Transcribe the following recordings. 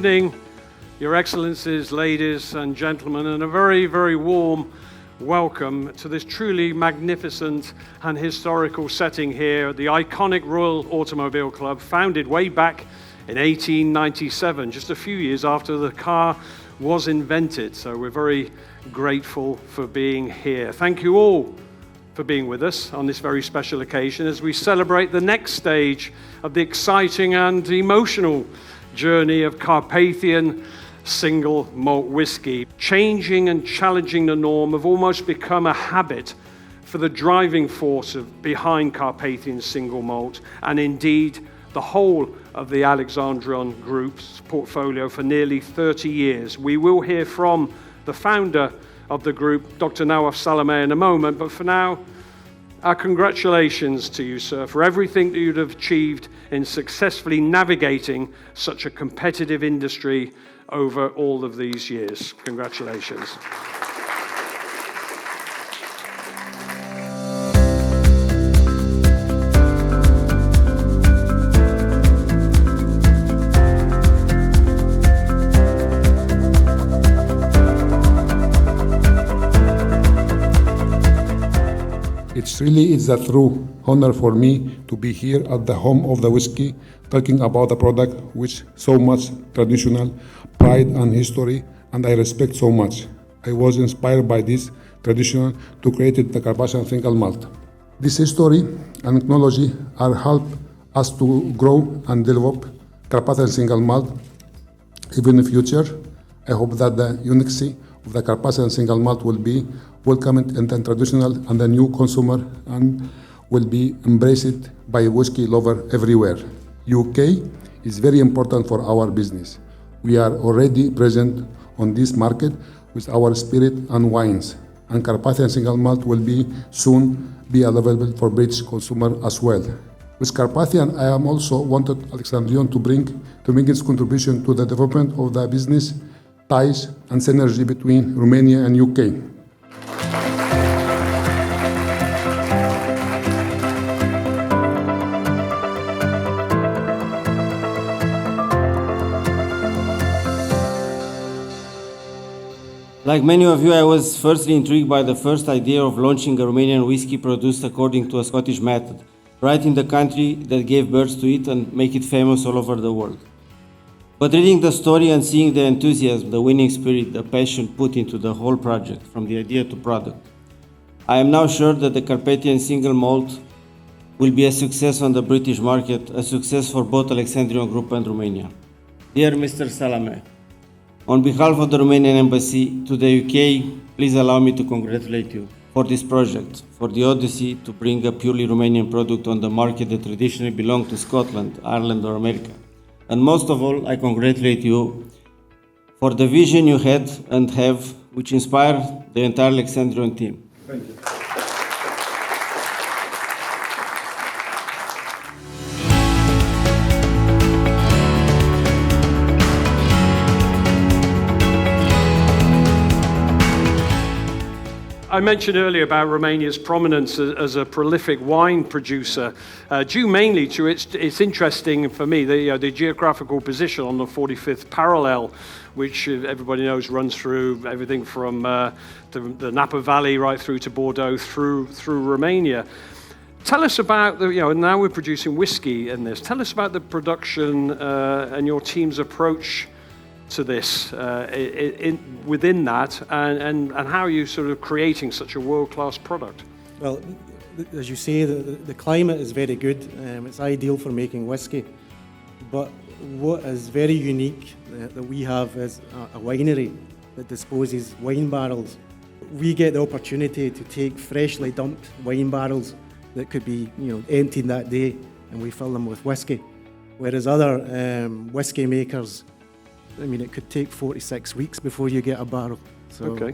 evening, Your Excellencies, ladies and gentlemen, and a very, very warm welcome to this truly magnificent and historical setting here at the iconic Royal Automobile Club, founded way back in 1897, just a few years after the car was invented. So we're very grateful for being here. Thank you all for being with us on this very special occasion as we celebrate the next stage of the exciting and emotional journey of Carpathian Single Malt whiskey. Changing and challenging the norm have almost become a habit for the driving force behind Carpathian Single Malt, and indeed the whole of the Alexandrian Group's portfolio for nearly 30 years. We will hear from the founder of the group, Dr. Nawaf Salameh, in a moment, but for now, our congratulations to you, sir, for everything that you've achieved in successfully navigating such a competitive industry over all of these years. Congratulations. It's a true honor for me to be here at the home of the whiskey, talking about a product which so much traditional pride and history, and I respect so much. I was inspired by this tradition to create the Carpathian Single Malt. This history and technology are help us to grow and develop Carpathian Single Malt even in the future. I hope that the uniqueness of the Carpathian Single Malt will be welcomed in the traditional and the new consumer and will be embraced by whiskey lover everywhere. UK is very important for our business. We are already present on this market with our spirit and wines, and Carpathian Single Malt will be soon be available for British consumer as well. With Carpathian, I am also wanted Alexandrian to bring its contribution to the development of the business ties and synergy between Romania and UK. Like many of you, I was firstly intrigued by the first idea of launching a Romanian whiskey produced according to a Scottish method, right in the country that gave birth to it and make it famous all over the world. But reading the story and seeing the enthusiasm, the winning spirit, the passion put into the whole project, from the idea to product, I am now sure that the Carpathian Single Malt will be a success on the British market, a success for both Alexandrian Group and Romania. Dear Mr. Salameh, on behalf of the Romanian Embassy to the UK, please allow me to congratulate you for this project, for the odyssey to bring a purely Romanian product on the market that traditionally belonged to Scotland, Ireland or America. And most of all, I congratulate you for the vision you had and have, which inspired the entire Alexandrian team. Thank you. I mentioned earlier about Romania's prominence as a prolific wine producer, due mainly to its interesting, for me, the geographical position on the 45th parallel, which everybody knows runs through everything from the Napa Valley right through to Bordeaux, through Romania. Tell us about now we're producing whiskey in this. Tell us about the production and your team's approach to this within that, and how are you sort of creating such a world-class product? Well, as you say, the climate is very good. It's ideal for making whiskey. But what is very unique that we have is a winery that disposes wine barrels. We get the opportunity to take freshly dumped wine barrels that could be emptied that day, and we fill them with whiskey. Whereas other whiskey makers, it could take 46 weeks before you get a barrel. So okay.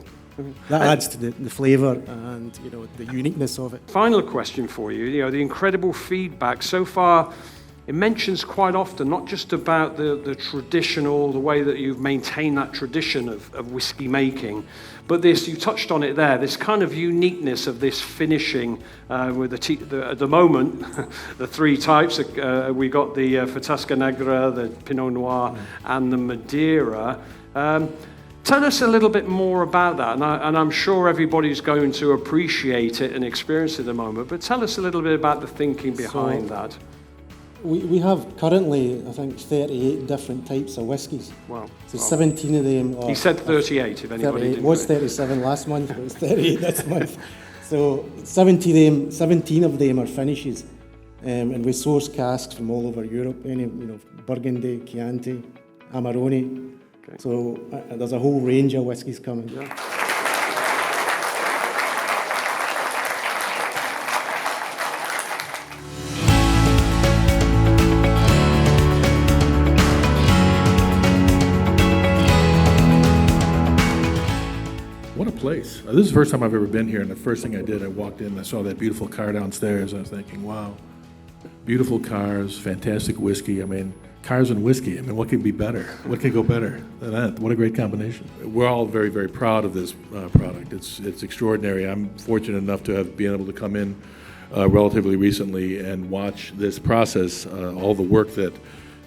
That adds to the flavour and the uniqueness of it. Final question for you. The incredible feedback so far it mentions quite often not just about the traditional, the way that you've maintained that tradition of whiskey making, but this, you touched on it there, this kind of uniqueness of this finishing with at the moment, the three types. We got the Frasca Negra, the Pinot Noir, and the Madeira. Tell us a little bit more about that, and I'm sure everybody's going to appreciate it and experience it at the moment, but tell us a little bit about the thinking behind that. We have currently, I think, 38 different types of whiskies. Wow. So 17 of them are... He said 38, if anybody didn't It was know. 37 last month, but it was 38 this month. So 17 of them are finishes. And we source casks from all over Europe, Burgundy, Chianti, Amarone. Okay. So there's a whole range of whiskies coming. Yeah. What a place. This is the first time I've ever been here, and the first thing I did, I walked in and I saw that beautiful car downstairs. I was thinking, wow, beautiful cars, fantastic whiskey. I mean, cars and whiskey. I mean, what could be better? What could go better than that? What a great combination. We're all very, very proud of this product. It's extraordinary. I'm fortunate enough to have been able to come in relatively recently and watch this process, all the work that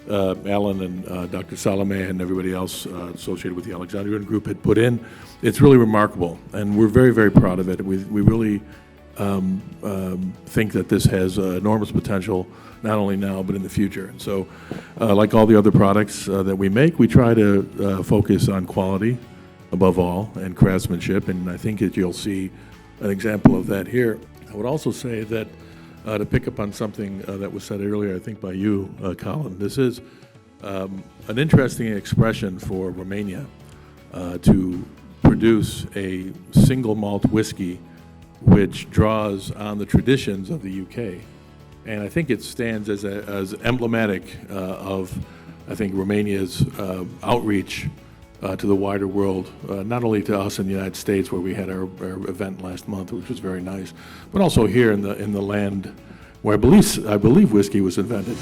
Alan and Dr. Salome and everybody else associated with the Alexandrian Group had put in. It's really remarkable, and we're very, very proud of it. We really think that this has enormous potential, not only now, but in the future. And so, like all the other products that we make, we try to focus on quality above all and craftsmanship, and I think that you'll see an example of that here. I would also say that to pick up on something that was said earlier, I think by you, Colin, this is an interesting expression for Romania to produce a single malt whiskey which draws on the traditions of the UK. And I think it stands as emblematic of, I think, Romania's outreach to the wider world, not only to us in the United States, where we had our event last month, which was very nice, but also here in the land where I believe whiskey was invented.